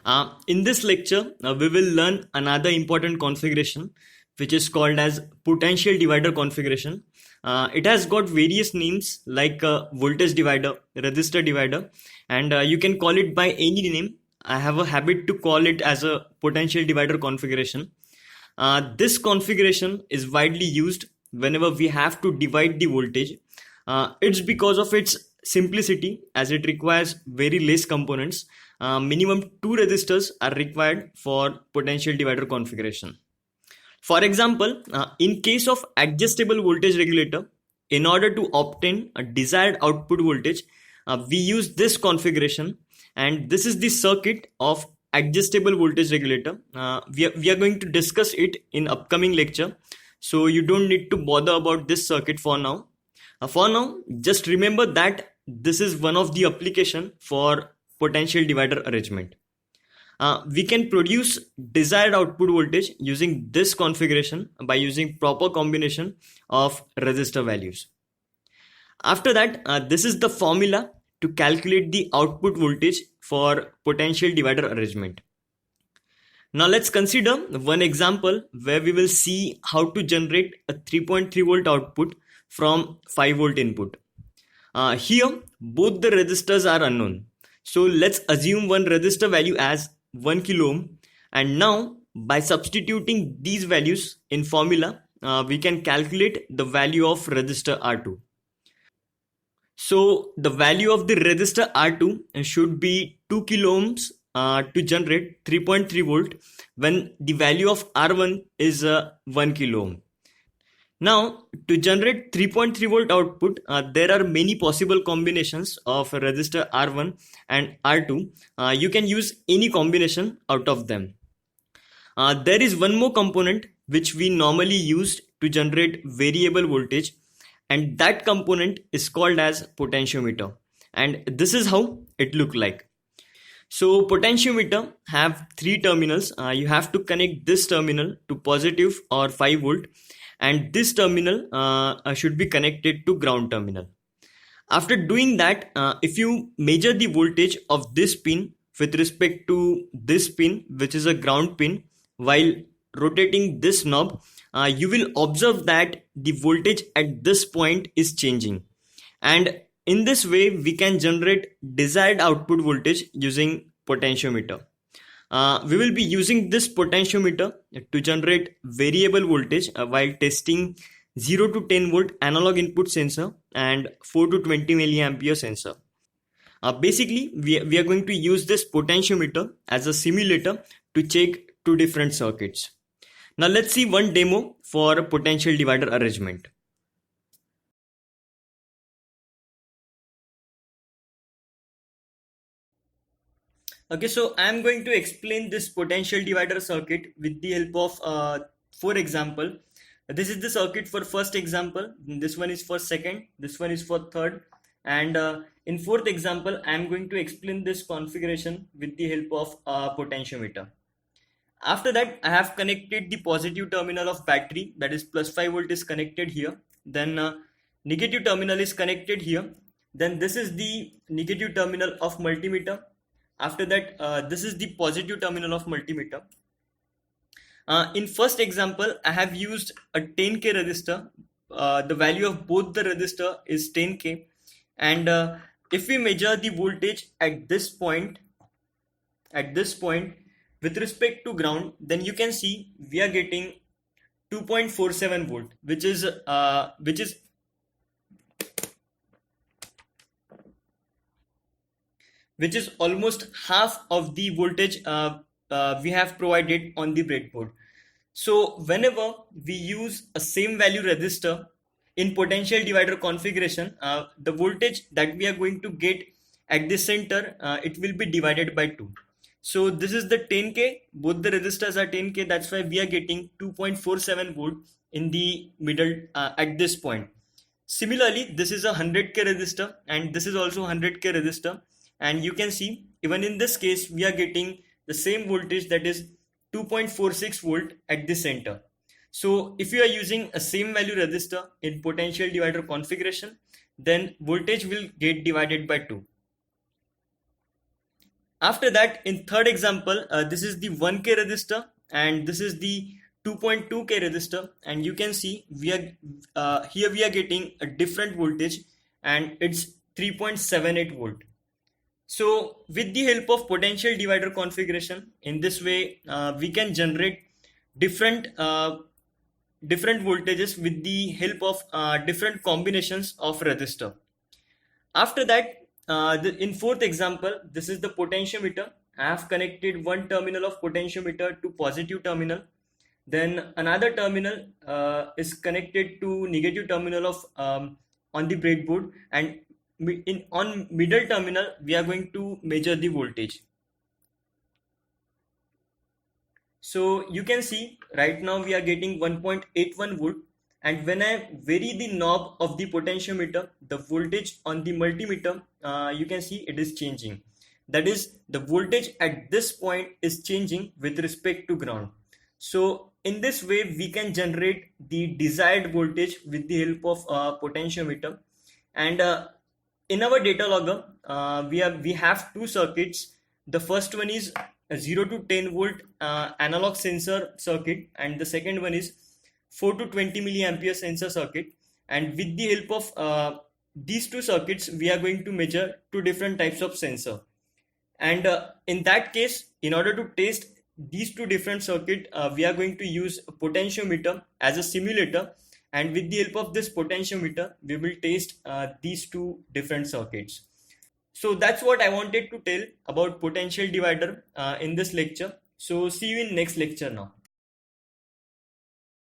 In this lecture, we will learn another important configuration which is called as potential divider configuration. It has got various names like voltage divider, resistor divider, and you can call it by any name. I have a habit to call it as a potential divider configuration. This configuration is widely used whenever we have to divide the voltage. It's because of its simplicity, as it requires very less components. Minimum 2 resistors are required for potential divider configuration. For example, in case of adjustable voltage regulator, in order to obtain a desired output voltage, we use this configuration, and this is the circuit of adjustable voltage regulator. We are going to discuss it in upcoming lecture, so you don't need to bother about this circuit for now. For now, just remember that this is one of the application for potential divider arrangement. We can produce desired output voltage using this configuration by using proper combination of resistor values. After that, this is the formula to calculate the output voltage for potential divider arrangement. Now let's consider one example where we will see how to generate a 3.3 volt output from 5 volt input. Here both the resistors are unknown. So let's assume one resistor value as 1 kilo ohm, and now by substituting these values in formula, we can calculate the value of resistor R2. So the value of the resistor R2 should be 2 kilo ohms to generate 3.3 volt when the value of R1 is 1 kilo ohm. Now, to generate 3.3 volt output, there are many possible combinations of resistor R1 and R2. You can use any combination out of them. There is one more component which we normally use to generate variable voltage, and that component is called as potentiometer. And this is how it looks like. So potentiometer have 3 terminals. You have to connect this terminal to positive or 5 volt, and this terminal should be connected to ground terminal. After doing that, if you measure the voltage of this pin with respect to this pin, which is a ground pin, while rotating this knob, you will observe that the voltage at this point is changing, and in this way we can generate desired output voltage using potentiometer. We will be using this potentiometer to generate variable voltage while testing 0 to 10 volt analog input sensor and 4 to 20 milliampere sensor. Basically, we are going to use this potentiometer as a simulator to check 2 different circuits. Now let's see one demo for potential divider arrangement. Okay, so I am going to explain this potential divider circuit with the help of 4 example. This is the circuit for first example, this one is for second, this one is for third, and in fourth example I am going to explain this configuration with the help of potentiometer. After that, I have connected the positive terminal of battery, that is plus 5 volt is connected here, then negative terminal is connected here, then this is the negative terminal of multimeter. After that, this is the positive terminal of multimeter. In first example, I have used a 10k resistor. The value of both the resistor is 10k, and if we measure the voltage at this point with respect to ground, then you can see we are getting 2.47 volt, which is almost half of the voltage we have provided on the breadboard. So whenever we use a same value resistor in potential divider configuration, the voltage that we are going to get at the center, it will be divided by 2. So this is the 10k, both the resistors are 10k, that's why we are getting 2.47 volt in the middle at this point. Similarly, this is a 100k resistor and this is also 100k resistor, and you can see even in this case we are getting the same voltage, that is 2.46 volt at the center. So if you are using a same value resistor in potential divider configuration, then voltage will get divided by 2. After that, in third example, this is the 1K resistor and this is the 2.2K resistor, and you can see we are here we are getting a different voltage and it's 3.78 volt. So with the help of potential divider configuration, in this way we can generate different voltages with the help of different combinations of resistor. After that, in fourth example, this is the potentiometer. I have connected one terminal of potentiometer to positive terminal. Then another terminal is connected to negative terminal of on the breadboard, and on middle terminal we are going to measure the voltage. So you can see right now we are getting 1.81 volt, and when I vary the knob of the potentiometer, the voltage on the multimeter, you can see it is changing. That is, the voltage at this point is changing with respect to ground. So in this way we can generate the desired voltage with the help of potentiometer. And in our data logger, we have two circuits. The first one is a 0 to 10 volt analog sensor circuit, and the second one is 4 to 20 milliampere sensor circuit. And with the help of these two circuits, we are going to measure two different types of sensor. And in that case, in order to test these two different circuit, we are going to use a potentiometer as a simulator, and with the help of this potentiometer we will test these two different circuits. So that's what I wanted to tell about potential divider in this lecture. So see you in next lecture now.